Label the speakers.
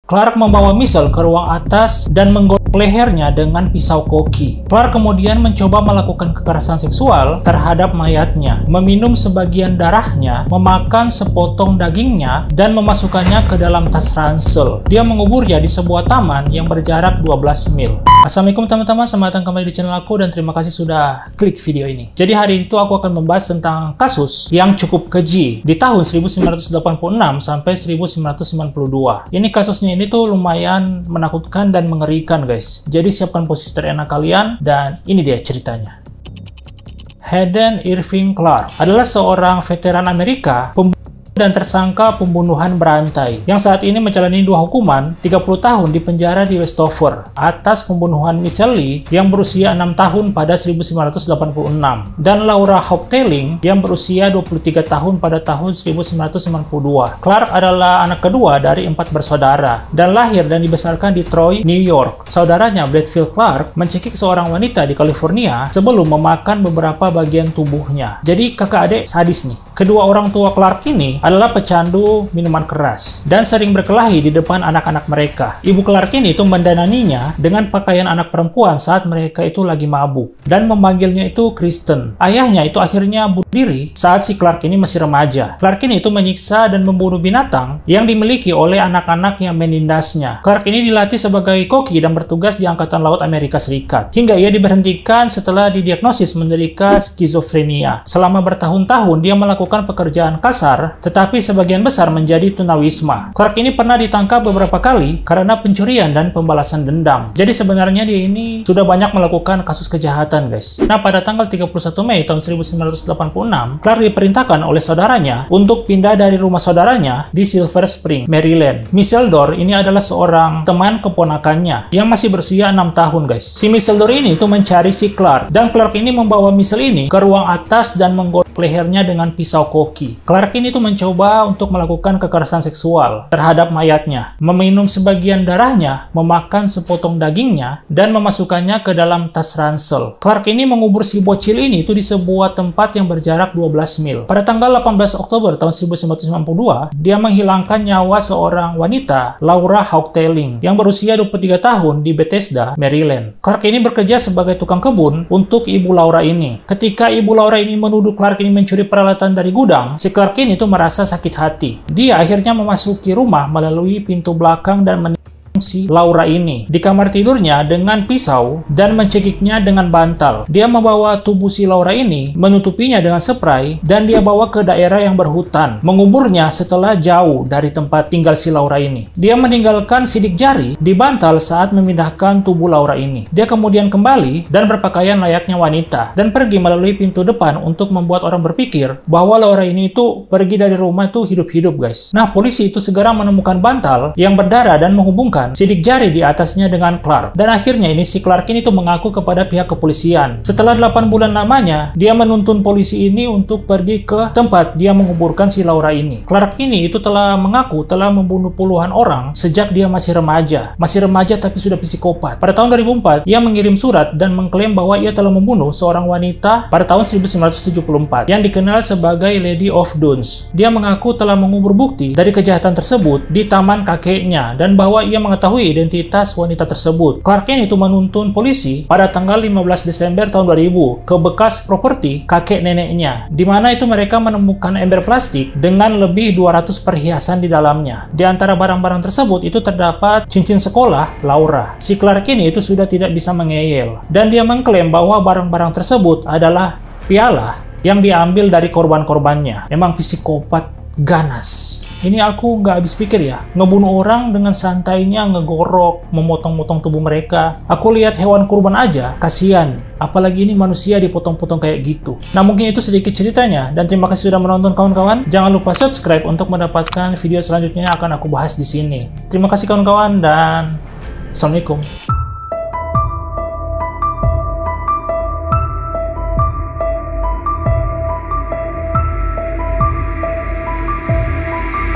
Speaker 1: Clark membawa Michelle ke ruang atas dan menggorok lehernya dengan pisau koki. Clark kemudian mencoba melakukan kekerasan seksual terhadap mayatnya, meminum sebagian darahnya, memakan sepotong dagingnya, dan memasukkannya ke dalam tas ransel. Dia menguburnya di sebuah taman yang berjarak 12 mil. Assalamualaikum teman-teman, selamat datang kembali di channel aku dan terima kasih sudah klik video ini. Jadi hari itu aku akan membahas tentang kasus yang cukup keji di tahun 1986 sampai 1992. Ini kasusnya ini tuh lumayan menakutkan dan mengerikan guys. Jadi siapkan posisi terenak kalian dan ini dia ceritanya. Hayden Irving Clark adalah seorang veteran Amerika dan tersangka pembunuhan berantai yang saat ini menjalani 2 hukuman 30 tahun di penjara di Westover atas pembunuhan Michelle Lee yang berusia 6 tahun pada 1986 dan Laura Haupteling yang berusia 23 tahun pada tahun 1992. Clark adalah anak kedua dari 4 bersaudara dan lahir dan dibesarkan di Troy, New York. Saudaranya Bradfield Clark mencekik seorang wanita di California sebelum memakan beberapa bagian tubuhnya. Jadi kakak adik sadis nih. Kedua orang tua Clark ini adalah pecandu minuman keras dan sering berkelahi di depan anak-anak mereka. Ibu Clark ini itu mendananinya dengan pakaian anak perempuan saat mereka itu lagi mabuk dan memanggilnya itu Kristen. Ayahnya itu akhirnya bunuh diri saat si Clark ini masih remaja. Clark ini itu menyiksa dan membunuh binatang yang dimiliki oleh anak-anak yang menindasnya. Clark ini dilatih sebagai koki dan bertugas di Angkatan Laut Amerika Serikat hingga ia diberhentikan setelah didiagnosis menderita skizofrenia. Selama bertahun-tahun dia melakukan pekerjaan kasar, tetapi sebagian besar menjadi tunawisma. Clark ini pernah ditangkap beberapa kali karena pencurian dan pembalasan dendam. Jadi sebenarnya dia ini sudah banyak melakukan kasus kejahatan, guys. Nah, pada tanggal 31 Mei tahun 1986, Clark diperintahkan oleh saudaranya untuk pindah dari rumah saudaranya di Silver Spring, Maryland. Michelle Dorr ini adalah seorang teman keponakannya yang masih berusia 6 tahun, guys. Si Michelle Dorr ini itu mencari si Clark, dan Clark ini membawa Michelle ini ke ruang atas dan menggorok lehernya dengan pisau koki. Clark ini tuh mencoba untuk melakukan kekerasan seksual terhadap mayatnya, meminum sebagian darahnya, memakan sepotong dagingnya, dan memasukkannya ke dalam tas ransel. Clark ini mengubur si bocil ini itu di sebuah tempat yang berjarak 12 mil. Pada tanggal 18 Oktober tahun 1992, dia menghilangkan nyawa seorang wanita, Laura Haupteling, yang berusia 23 tahun di Bethesda, Maryland. Clark ini bekerja sebagai tukang kebun untuk ibu Laura ini. Ketika ibu Laura ini menuduh Clark ini mencuri peralatan dari gudang, si Clark ini tuh merasa sakit hati. Dia akhirnya memasuki rumah melalui pintu belakang dan si Laura ini di kamar tidurnya dengan pisau dan mencekiknya dengan bantal. Dia membawa tubuh si Laura ini, menutupinya dengan spray, dan dia bawa ke daerah yang berhutan, menguburnya setelah jauh dari tempat tinggal si Laura ini. Dia meninggalkan sidik jari di bantal saat memindahkan tubuh Laura ini. Dia kemudian kembali dan berpakaian layaknya wanita dan pergi melalui pintu depan untuk membuat orang berpikir bahwa Laura ini itu pergi dari rumah itu hidup-hidup, guys. Nah, polisi itu segera menemukan bantal yang berdarah dan menghubungkan sidik jari di atasnya dengan Clark. Dan akhirnya ini si Clark ini tuh mengaku kepada pihak kepolisian. Setelah 8 bulan lamanya, dia menuntun polisi ini untuk pergi ke tempat dia menguburkan si Laura ini. Clark ini itu telah mengaku telah membunuh puluhan orang sejak dia masih remaja. Masih remaja tapi sudah psikopat. Pada tahun 2004, ia mengirim surat dan mengklaim bahwa ia telah membunuh seorang wanita pada tahun 1974 yang dikenal sebagai Lady of Dunes. Dia mengaku telah mengubur bukti dari kejahatan tersebut di taman kakeknya dan bahwa ia mengetahui identitas wanita tersebut. Clark ini itu menuntun polisi pada tanggal 15 Desember tahun 2000 ke bekas properti kakek neneknya, di mana itu mereka menemukan ember plastik dengan lebih 200 perhiasan di dalamnya. Di antara barang-barang tersebut itu terdapat cincin sekolah Laura. Si Clark ini itu sudah tidak bisa mengeyel dan dia mengklaim bahwa barang-barang tersebut adalah piala yang diambil dari korban-korbannya. Emang psikopat ganas. Ini aku nggak habis pikir ya, ngebunuh orang dengan santainya, ngegorok, memotong-motong tubuh mereka. Aku lihat hewan kurban aja, kasihan. Apalagi ini manusia dipotong-potong kayak gitu. Nah, mungkin itu sedikit ceritanya, dan terima kasih sudah menonton kawan-kawan. Jangan lupa subscribe untuk mendapatkan video selanjutnya yang akan aku bahas di sini. Terima kasih kawan-kawan, dan Assalamualaikum.